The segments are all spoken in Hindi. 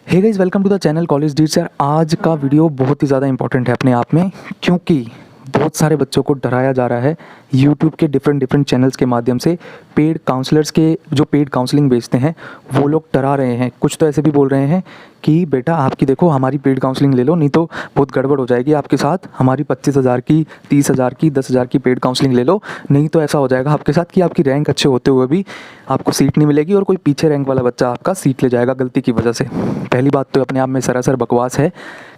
Hey guys, welcome to the channel College Deets. यार आज का वीडियो बहुत ही ज़्यादा इंपॉर्टेंट है अपने आप में, क्योंकि बहुत सारे बच्चों को डराया जा रहा है यूट्यूब के डिफरेंट चैनल्स के माध्यम से। पेड काउंसलर्स के जो पेड काउंसलिंग बेचते हैं वो लोग डरा रहे हैं। कुछ तो ऐसे भी बोल रहे हैं कि बेटा आपकी देखो हमारी पेड काउंसलिंग ले लो, नहीं तो बहुत गड़बड़ हो जाएगी आपके साथ। हमारी 25,000 की, 30,000 की, 10,000 की पेड काउंसलिंग ले लो, नहीं तो ऐसा हो जाएगा आपके साथ कि आपकी रैंक अच्छे होते हुए भी आपको सीट नहीं मिलेगी और कोई पीछे रैंक वाला बच्चा आपका सीट ले जाएगा गलती की वजह से। पहली बात तो अपने आप में सरासर बकवास है।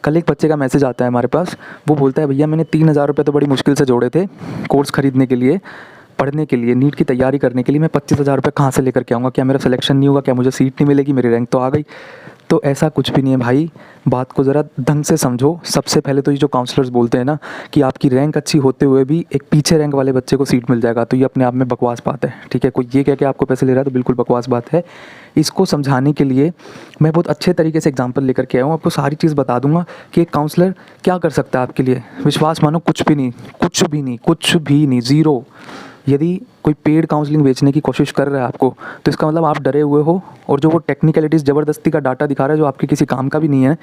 कल एक बच्चे का मैसेज आता है हमारे पास, वो बोलता है भैया मैंने 3,000 रुपये तो बड़ी मुश्किल से जोड़े थे कोर्स खरीदने के लिए, पढ़ने के लिए, नीट की तैयारी करने के लिए। मैं 25,000 रुपये कहाँ से लेकर के आऊँगा? क्या मेरा सिलेक्शन नहीं होगा? क्या मुझे सीट नहीं मिलेगी? मेरी रैंक तो आ गई। तो ऐसा कुछ भी नहीं है भाई, बात को ज़रा ढंग से समझो। सबसे पहले तो ये जो काउंसलर्स बोलते हैं ना कि आपकी रैंक अच्छी होते हुए भी एक पीछे रैंक वाले बच्चे को सीट मिल जाएगा, तो ये अपने आप में बकवास बात है। ठीक है, कोई ये कह के आपको पैसे ले रहा है तो बिल्कुल बकवास बात है। इसको समझाने के लिए मैं बहुत अच्छे तरीके से एग्जाम्पल लेकर के आया हूँ। आपको सारी चीज़ बता दूंगा कि एक काउंसलर क्या कर सकता है आपके लिए। विश्वास मानो, कुछ भी नहीं, कुछ भी नहीं, कुछ भी नहीं, ज़ीरो। यदि कोई पेड काउंसलिंग बेचने की कोशिश कर रहा है आपको, तो इसका मतलब आप डरे हुए हो, और जो वो टेक्निकलिटीज़ ज़बरदस्ती का डाटा दिखा रहा है जो आपके किसी काम का भी नहीं है,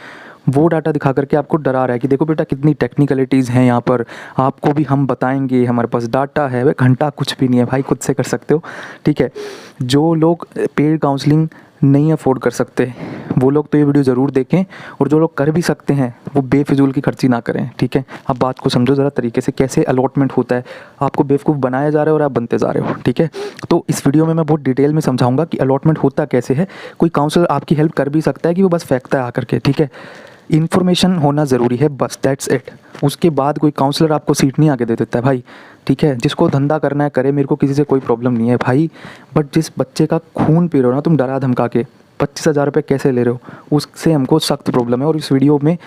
वो डाटा दिखा करके आपको डरा रहा है कि देखो बेटा कितनी टेक्निकलिटीज़ हैं यहाँ पर, आपको भी हम बताएंगे, हमारे पास डाटा है। वह घंटा कुछ भी नहीं है भाई, खुद से कर सकते हो। ठीक है, जो लोग पेड काउंसलिंग नहीं अफोर्ड कर सकते वो लोग तो ये वीडियो ज़रूर देखें, और जो लोग कर भी सकते हैं वो बेफिजूल की खर्ची ना करें। ठीक है, अब बात को समझो ज़रा तरीके से, कैसे अलॉटमेंट होता है। आपको बेवकूफ़ बनाया जा रहा है और आप बनते जा रहे हो। ठीक है, तो इस वीडियो में मैं बहुत डिटेल में समझाऊंगा कि अलॉटमेंट होता कैसे है। कोई काउंसलर आपकी हेल्प कर भी सकता है कि वो बस फेंकता है आकर के। ठीक है, इन्फॉर्मेशन होना ज़रूरी है, बस दैट्स इट। उसके बाद कोई काउंसलर आपको सीट नहीं आके दे देता है भाई। ठीक है, जिसको धंधा करना है करे, मेरे को किसी से कोई प्रॉब्लम नहीं है भाई, बट जिस बच्चे का खून पी रहे हो ना तुम डरा धमका के, 25,000 रुपये कैसे ले रहे हो, उससे हमको सख्त प्रॉब्लम है। और इस वीडियो में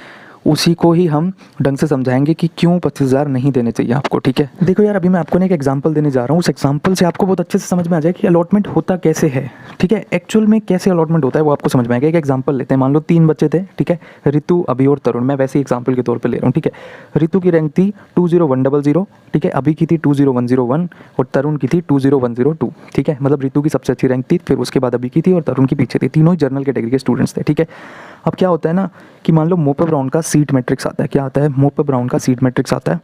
उसी को ही हम ढंग से समझाएंगे कि क्यों 25,000 नहीं देने चाहिए आपको। ठीक है, देखो यार, अभी मैं आपको एक एग्जांपल देने जा रहा हूँ। उस एग्जांपल से आपको बहुत अच्छे से समझ में आ जाए कि अलॉटमेंट होता कैसे है। ठीक है, एक्चुअल में कैसे अलॉटमेंट होता है वो आपको समझ में आएगा। एक एग्जांपल लेते हैं, मान लो 3 बच्चे थे। ठीक है, ऋतु, अभी और तरुण, मैं वैसे ही एग्जाम्पल के तौर पर ले रहा हूँ। ठीक है, ऋतु की रैंक थी 20100। ठीक है, अभी की थी 20101 और तरुण की थी 20102। ठीक है, मतलब ऋतु की सबसे अच्छी रैंक थी, फिर उसके बाद अभी की थी, और तरुण की पीछे थी। तीनों ही जनरल कैटेगरी के स्टूडेंट्स थे। ठीक है, अब क्या होता है ना कि मान लो मोपे ब्राउन का सीट मैट्रिक्स आता है। क्या आता है? मोपे ब्राउन का सीट मैट्रिक्स आता है।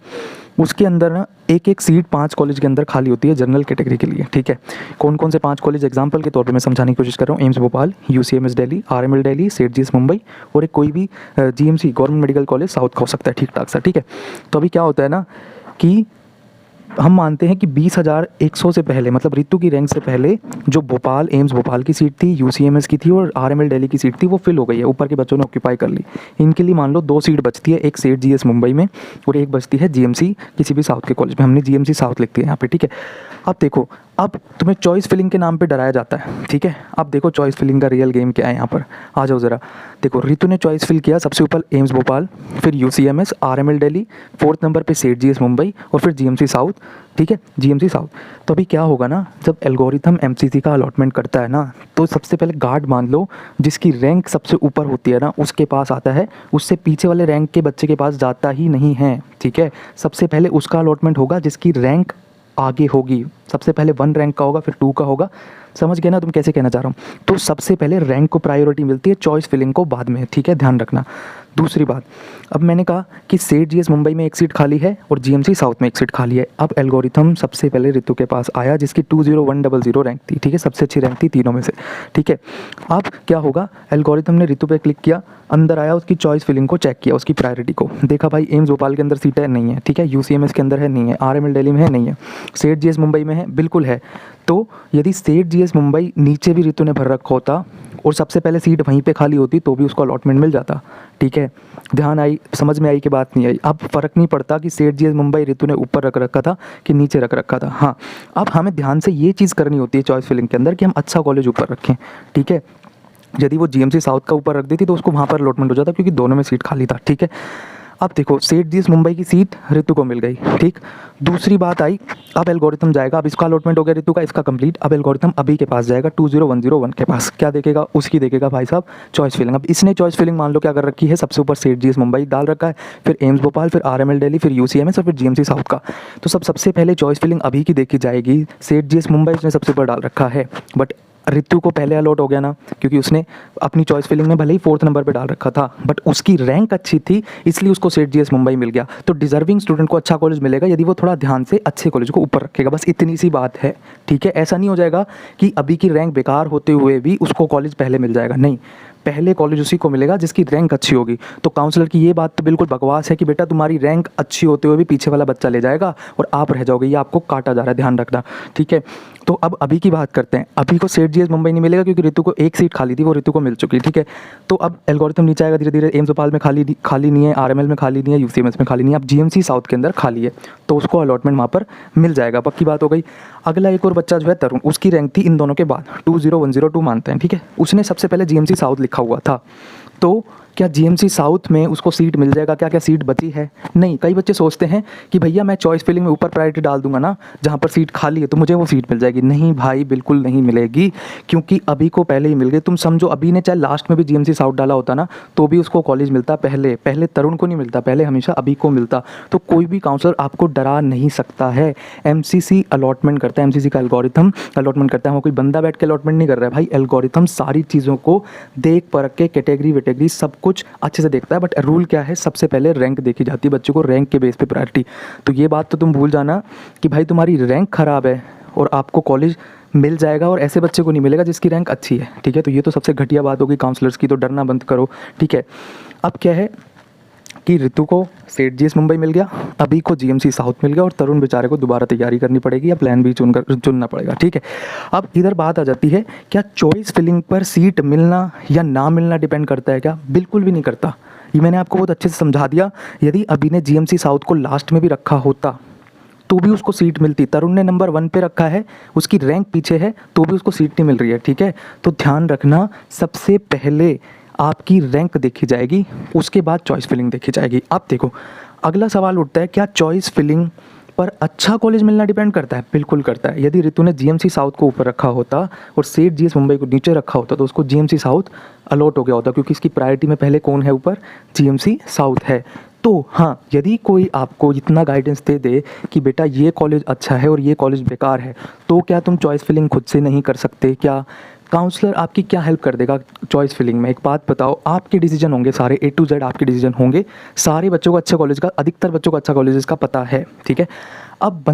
उसके अंदर ना एक एक सीट 5 कॉलेज के अंदर खाली होती है जनरल कैटेगरी के लिए। ठीक है, कौन कौन से 5 कॉलेज एग्जाम्पल के तौर पे मैं समझाने की कोशिश कर रहा हूँ। AIIMS Bhopal, UCMS Delhi, RML Delhi, सेठ जीएस मुंबई, और एक कोई भी GMC government medical college south का हो सकता है, ठीक ठाक सा। ठीक है, तो अभी क्या होता है ना कि हम मानते हैं कि 20,100 से पहले, मतलब ऋतु की रैंक से पहले, जो भोपाल, एम्स भोपाल की सीट थी, यूसीएमएस की थी और आरएमएल दिल्ली की सीट थी, वो फिल हो गई है, ऊपर के बच्चों ने ऑक्यूपाई कर ली। इनके लिए मान लो 2 सीट बचती है, एक सेठ जीएस मुंबई में और एक बचती है जीएमसी किसी भी साउथ के कॉलेज में। हमने जीएमसी साउथ लिख दिया यहाँ पे। ठीक है, अब देखो, अब तुम्हें चॉइस फिलिंग के नाम पे डराया जाता है। ठीक है, अब देखो चॉइस फिलिंग का रियल गेम क्या है यहाँ पर। आ जाओ ज़रा, देखो ऋतु ने चॉइस फिल किया सबसे ऊपर एम्स भोपाल, फिर UCMS, RML Delhi, 4th number पे सेठ जीएस मुंबई और फिर जीएमसी साउथ। ठीक है, जीएमसी साउथ। तो अभी क्या होगा ना, जब एल्गोरिथम एमसीसी का अलॉटमेंट करता है ना, तो सबसे पहले गार्ड मान लो जिसकी रैंक सबसे ऊपर होती है ना उसके पास आता है, उससे पीछे वाले रैंक के बच्चे के पास जाता ही नहीं है। ठीक है, सबसे पहले उसका अलॉटमेंट होगा जिसकी रैंक आगे होगी। सबसे पहले 1 रैंक का होगा, फिर 2 का होगा। समझ गए ना तुम कैसे कहना चाह रहा हूँ? तो सबसे पहले रैंक को प्रायोरिटी मिलती है, चॉइस फिलिंग को बाद में। ठीक है, ध्यान रखना। दूसरी बात, अब मैंने कहा कि सेठ जीएस मुंबई में एक सीट खाली है और जीएमसी साउथ में एक सीट खाली है। अब एल्गोरिथम सबसे पहले ऋतु के पास आया जिसकी 20100 रैंक थी। ठीक है, सबसे अच्छी रैंक थी तीनों में से। ठीक है, अब क्या होगा, एल्गोरिथम ने ऋतु पे क्लिक किया, अंदर आया, उसकी चॉइस फिलिंग को चेक किया, उसकी प्रायोरिटी को देखा, भाई एम्स भोपाल के अंदर सीट है, नहीं है। ठीक है, यूसीएमएस के अंदर है, नहीं है। आरएमएल दिल्ली में है, नहीं है। सेठ जीएस मुंबई में है, बिल्कुल है। तो यदि सेठ जीएस मुंबई नीचे भी ऋतु ने भर रखा होता और सबसे पहले सीट वहीं पे खाली होती तो भी उसको अलॉटमेंट मिल जाता। ठीक है, ध्यान आई, समझ में आई कि बात नहीं आई? अब फ़र्क नहीं पड़ता कि सेठ जीएस मुंबई ऋतु ने ऊपर रख रखा था कि नीचे रख रखा था। हाँ, अब हमें ध्यान से ये चीज़ करनी होती है चॉइस फिलिंग के अंदर कि हम अच्छा कॉलेज ऊपर रखें। ठीक है, यदि वो जीएमसी साउथ का ऊपर रख देती तो उसको वहाँ पर अलॉटमेंट हो जाता, क्योंकि दोनों में सीट खाली था। ठीक है, अब देखो सेठ जीएस मुंबई की सीट ऋतु को मिल गई। ठीक, दूसरी बात आई, अब एल्गोरिथम जाएगा, अब इसका अलॉटमेंट हो गया ऋतु का, इसका कंप्लीट। अब एल्गोरिथम अभी के पास जाएगा 20101 के पास। क्या देखेगा? उसकी देखेगा भाई साहब चॉइस फिलिंग। अब इसने चॉइस फिलिंग मान लो क्या कर रखी है, सबसे ऊपर सेठ जीएस मुंबई डाल रखा है, फिर एम्स भोपाल, फिर आरएमएल दिल्ली, फिर यूसीएमएस और फिर जीएमसी साउथ का। तो सबसे पहले चॉइस फिलिंग अभी की देखी जाएगी। सेठ जीएस मुंबई इसने सबसे ऊपर डाल रखा है, बट ऋतु को पहले अलॉट हो गया ना, क्योंकि उसने अपनी चॉइस फिलिंग में भले ही 4th नंबर पे डाल रखा था, बट उसकी रैंक अच्छी थी, इसलिए उसको सेठ जीएस मुंबई मिल गया। तो डिजर्विंग स्टूडेंट को अच्छा कॉलेज मिलेगा यदि वो थोड़ा ध्यान से अच्छे कॉलेज को ऊपर रखेगा, बस इतनी सी बात है, ठीक है। ऐसा नहीं हो जाएगा कि अभी की रैंक बेकार होते हुए भी उसको कॉलेज पहले मिल जाएगा, नहीं, पहले कॉलेज उसी को मिलेगा जिसकी रैंक अच्छी होगी। तो काउंसलर की ये बात तो बिल्कुल बकवास है कि बेटा तुम्हारी रैंक अच्छी होते हुए भी पीछे वाला बच्चा ले जाएगा और आप रह जाओगे, ये आपको काटा जा रहा है, ध्यान रखना, ठीक है। तो अब अभी की बात करते हैं। अभी को सेठ जीएस मुंबई नहीं मिलेगा क्योंकि ऋतु को एक सीट खाली थी, वो ऋतु को मिल चुकी, ठीक है। तो अब एल्गोरिथम नीचे आएगा धीरे धीरे। एम्स भोपाल में खाली नहीं है, आरएमएल में खाली नहीं है, यूसीएमएस में खाली नहीं है, अब जीएमसी साउथ के अंदर खाली है, तो उसको अलॉटमेंट वहाँ पर मिल जाएगा, पक्की बात हो गई। अगला एक और बच्चा जो है तरुण, उसकी रैंक थी इन दोनों के बाद 20102 मानते हैं, ठीक है। उसने सबसे पहले जीएमसी साउथ लिखा हुआ था, तो क्या जीएमसी साउथ में उसको सीट मिल जाएगा? क्या सीट बची है? नहीं। कई बच्चे सोचते हैं कि भैया मैं चॉइस फिलिंग में ऊपर प्रायोरिटी डाल दूंगा ना, जहाँ पर सीट खाली है तो मुझे वो सीट मिल जाएगी। नहीं भाई, बिल्कुल नहीं मिलेगी, क्योंकि अभी को पहले ही मिल गई। तुम समझो अभी ने चाहे लास्ट में भी जीएमसी साउथ डाला होता ना, तो भी उसको कॉलेज मिलता पहले तरुण को नहीं मिलता, पहले हमेशा अभी को मिलता। तो कोई भी काउंसलर आपको डरा नहीं सकता है। एमसीसी अलॉटमेंट करता है, एमसीसी का एल्गोरिथम अलॉटमेंट करता है, वो कोई बंदा बैठ के अलॉटमेंट नहीं कर रहा है भाई। एल्गोरिथम सारी चीज़ों को देख परख के कैटेगरी वेटेगरी सब कुछ अच्छे से देखता है, बट रूल क्या है, सबसे पहले रैंक देखी जाती है, बच्चों को रैंक के बेस पे प्रायोरिटी। तो ये बात तो तुम भूल जाना कि भाई तुम्हारी रैंक ख़राब है और आपको कॉलेज मिल जाएगा और ऐसे बच्चे को नहीं मिलेगा जिसकी रैंक अच्छी है, ठीक है। तो ये तो सबसे घटिया बात होगी काउंसलर्स की, तो डरना बंद करो, ठीक है। अब क्या है कि ऋतु को सेठ जीएस मुंबई मिल गया, अभी को जीएमसी साउथ मिल गया और तरुण बेचारे को दोबारा तैयारी करनी पड़ेगी या प्लान बी चुनना पड़ेगा, ठीक है। अब इधर बात आ जाती है, क्या चॉइस फिलिंग पर सीट मिलना या ना मिलना डिपेंड करता है क्या? बिल्कुल भी नहीं करता। ये मैंने आपको बहुत अच्छे से समझा दिया। यदि अभी ने जीएमसी साउथ को लास्ट में भी रखा होता तो भी उसको सीट मिलती। तरुण ने नंबर 1 पे रखा है, उसकी रैंक पीछे है, तो भी उसको सीट नहीं मिल रही है, ठीक है। तो ध्यान रखना, सबसे पहले आपकी रैंक देखी जाएगी, उसके बाद चॉइस फिलिंग देखी जाएगी। अब देखो अगला सवाल उठता है, क्या चॉइस फिलिंग पर अच्छा कॉलेज मिलना डिपेंड करता है? बिल्कुल करता है। यदि ऋतु ने जीएमसी साउथ को ऊपर रखा होता और सेठ जीएस मुंबई को नीचे रखा होता तो उसको जीएमसी साउथ अलॉट हो गया होता, क्योंकि इसकी प्रायोरिटी में पहले कौन है ऊपर? जीएमसी साउथ है। तो हाँ, यदि कोई आपको इतना गाइडेंस दे दे कि बेटा ये कॉलेज अच्छा है और ये कॉलेज बेकार है, तो क्या तुम चॉइस फिलिंग खुद से नहीं कर सकते? क्या काउंसलर आपकी क्या हेल्प कर देगा चॉइस फिलिंग में? एक बात बताओ, आपके डिसीजन होंगे सारे, A to Z आपके डिसीजन होंगे। सारे बच्चों को अच्छे कॉलेज का, अधिकतर बच्चों को अच्छा कॉलेज का पता है, ठीक है। अब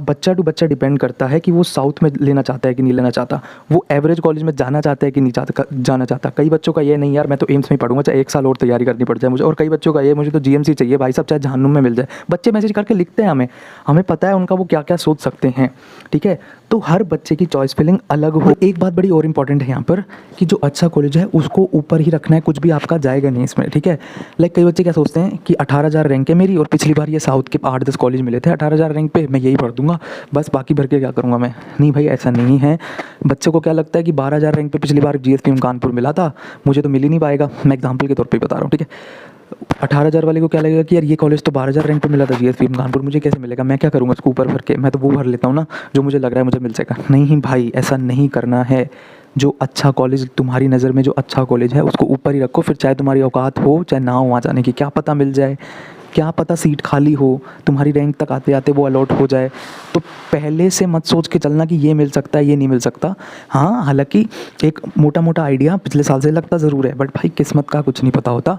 बच्चा टू बच्चा डिपेंड करता है कि वो साउथ में लेना चाहता है कि नहीं लेना चाहता, वो एवरेज कॉलेज में जाना चाहता है कि नहीं जाना चाहता। कई बच्चों का ये नहीं, यार मैं तो एम्स में ही पढ़ूंगा, चाहे 1 साल और तैयारी करनी पड़ जाए मुझे। और कई बच्चों का ये, मुझे तो जीएमसी चाहिए भाई साहब, चाहे जहन्नुम में मिल जाए। बच्चे मैसेज करके लिखते हैं हमें पता है उनका वो क्या क्या सोच सकते हैं, ठीक है। तो हर बच्चे की चॉइस फिलिंग अलग हो। एक बात बड़ी और इंपॉर्टेंट है यहाँ पर कि जो अच्छा कॉलेज है उसको ऊपर ही रखना है, कुछ भी आपका जाएगा नहीं इसमें, ठीक है। लाइक कई बच्चे क्या सोचते हैं कि 18,000 रैंक है मेरी और पिछली बार ये साउथ के 8-10 कॉलेज मिले थे, 18,000 रैंक पे मैं यही पढ़ दूंगा, बस बाकी भर के क्या करूँगा मैं। नहीं भाई, ऐसा नहीं है। बच्चों को क्या लगता है कि 12,000 रैंक पे पिछली बार जीएसपीएम कानपुर मिला था, मुझे तो मिल ही नहीं पाएगा। मैं एग्जाम्पल के तौर पर बता रहा हूँ, ठीक है। 18,000 वाले को क्या लगेगा कि यार ये कॉलेज तो 12,000 रैंक पे मिला था जीएसपीएम कानपुर, मुझे कैसे मिलेगा? मैं क्या करूँगा उसको ऊपर भर के? मैं तो वो भर लेता हूँ ना जो मुझे लग रहा है मुझे मिल जाएगा। नहीं भाई, ऐसा नहीं करना है। जो अच्छा कॉलेज तुम्हारी नज़र में जो अच्छा कॉलेज है उसको ऊपर ही रखो, फिर चाहे तुम्हारी औकात हो चाहे ना हो वहाँ जाने की, क्या पता मिल जाए, क्या पता सीट खाली हो, तुम्हारी रैंक तक आते आते वो अलॉट हो जाए। तो पहले से मत सोच के चलना कि ये मिल सकता है ये नहीं मिल सकता। हाँ, हालांकि एक मोटा मोटा आइडिया पिछले साल से लगता ज़रूर है, बट भाई किस्मत का कुछ नहीं पता होता।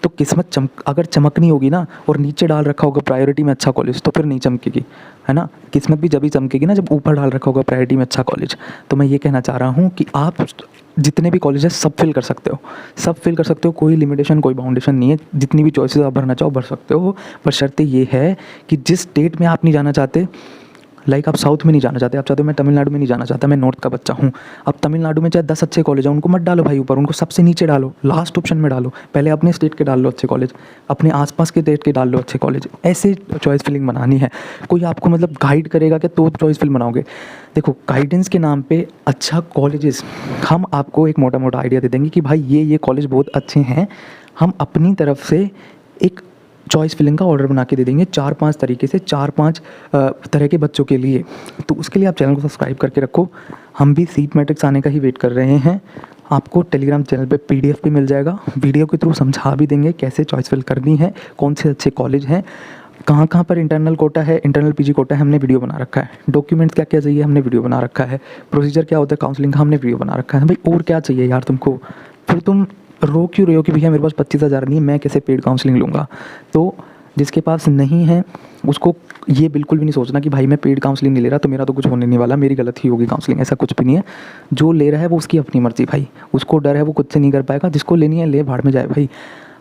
तो किस्मत अगर चमकनी होगी ना और नीचे डाल रखा होगा प्रायोरिटी में अच्छा कॉलेज, तो फिर नहीं चमकेगी, है ना। किस्मत भी जब ही चमकेगी ना जब ऊपर डाल रखा होगा प्रायोरिटी में अच्छा कॉलेज। तो मैं ये कहना चाह रहा हूँ कि आप जितने भी कॉलेज है सब फिल कर सकते हो, सब फिल कर सकते हो, कोई लिमिटेशन कोई बाउंडेशन नहीं है। जितनी भी चॉइसेस आप भरना चाहो भर सकते हो, पर शर्त ये है कि जिस स्टेट में आप नहीं जाना चाहते, लाइक आप साउथ में नहीं जाना चाहते, आप चाहते हो मैं तमिलनाडु में नहीं जाना चाहता, मैं नॉर्थ का बच्चा हूँ। अब तमिलनाडु में चाहे 10 अच्छे कॉलेज हैं, उनको मत डालो भाई ऊपर, उनको सबसे नीचे डालो, लास्ट ऑप्शन में डालो। पहले अपने स्टेट के डाल लो अच्छे कॉलेज, अपने आसपास के स्टेट के डाल लो अच्छे कॉलेज। ऐसे चॉइस फिलिंग बनानी है। कोई आपको मतलब गाइड करेगा कि तो चॉइस फिल बनाओगे? देखो, गाइडेंस के नाम पे अच्छा कॉलेजेस हम आपको एक मोटा मोटा आइडिया दे देंगे कि भाई ये कॉलेज बहुत अच्छे हैं, हम अपनी तरफ से एक चॉइस फिलिंग का ऑर्डर बना के दे देंगे 4-5 तरीके से, 4-5 तरह के बच्चों के लिए। तो उसके लिए आप चैनल को सब्सक्राइब करके रखो। हम भी सीट मैट्रिक्स आने का ही वेट कर रहे हैं। आपको टेलीग्राम चैनल पे PDF भी मिल जाएगा, वीडियो के थ्रू समझा भी देंगे कैसे चॉइस फिल करनी है, कौन से अच्छे कॉलेज हैं। कहाँ कहाँ पर इंटरनल कोटा है, इंटरनल पीजी कोटा है, हमने वीडियो बना रखा है। डॉक्यूमेंट्स क्या क्या चाहिए, हमने वीडियो बना रखा है। प्रोसीजर क्या होता है काउंसलिंग का, हमने वीडियो बना रखा है। भाई और क्या चाहिए यार तुमको? फिर तुम रो क्यों रहे हो कि भैया मेरे पास 25,000 नहीं है, मैं कैसे पेड काउंसलिंग लूँगा? तो जिसके पास नहीं है उसको ये बिल्कुल भी नहीं सोचना कि भाई मैं पेड काउंसलिंग नहीं ले रहा तो मेरा तो कुछ होने नहीं वाला, मेरी गलत ही होगी काउंसलिंग। ऐसा कुछ भी नहीं है। जो ले रहा है वो उसकी अपनी मर्ज़ी भाई, उसको डर है वो खुद से नहीं कर पाएगा। जिसको लेनी है ले, भाड़ में जाए भाई।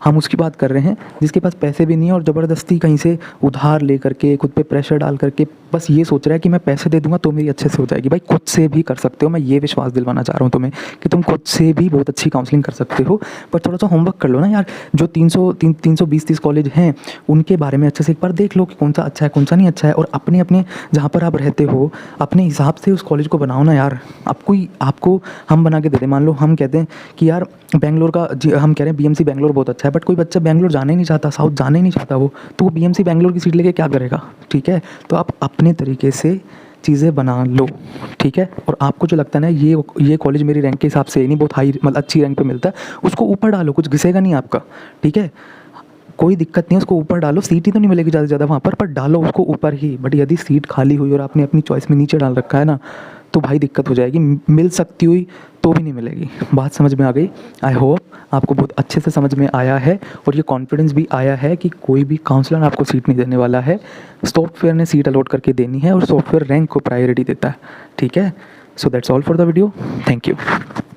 हम उसकी बात कर रहे हैं जिसके पास पैसे भी नहीं है और ज़बरदस्ती कहीं से उधार ले करके खुद पे प्रेशर डाल करके बस ये सोच रहा है कि मैं पैसे दे दूंगा तो मेरी अच्छे से हो जाएगी। भाई खुद से भी कर सकते हो, मैं ये विश्वास दिलवाना चाह रहा हूँ तुम्हें कि तुम खुद से भी बहुत अच्छी काउंसलिंग कर सकते हो। पर थोड़ा सा होमवर्क कर लो ना यार। जो 320-30 कॉलेज हैं उनके बारे में अच्छे से एक बार देख लो कि कौन सा अच्छा है कौन सा नहीं अच्छा है, और अपने अपने जहाँ पर आप रहते हो अपने हिसाब से उस कॉलेज को बनाओ ना यार। आपको हम बना के दे दें, मान लो हम कहते हैं कि यार बेंगलोर का हम कह रहे हैं बीएमसी बेंगलोर बहुत अच्छा है, बट कोई बच्चा बेंगलोर जाना ही नहीं चाहता, साउथ जाना ही नहीं चाहता वो, तो वो बीएमसी बेंगलोर की सीट लेके क्या करेगा? ठीक है, तो आप अपने तरीके से चीज़ें बना लो, ठीक है। और आपको जो लगता है ना ये कॉलेज मेरी रैंक के हिसाब से नहीं बहुत हाई मतलब अच्छी रैंक पे मिलता है, उसको ऊपर डालो, कुछ घिसेगा नहीं आपका, ठीक है। कोई दिक्कत नहीं है, उसको ऊपर डालो। सीट ही तो नहीं मिलेगी ज़्यादा से ज़्यादा वहाँ पर डालो उसको ऊपर ही। बट यदि सीट खाली हुई और आपने अपनी चॉइस में नीचे डाल रखा है ना, तो भाई दिक्कत हो जाएगी। मिल सकती हुई तो भी नहीं मिलेगी। बात समझ में आ गई? आई होप आपको बहुत अच्छे से समझ में आया है और ये कॉन्फिडेंस भी आया है कि कोई भी काउंसलर आपको सीट नहीं देने वाला है। सॉफ्टवेयर ने सीट अलॉट करके देनी है और सॉफ्टवेयर रैंक को प्रायोरिटी देता है, ठीक है। So that's all for the video. Thank you.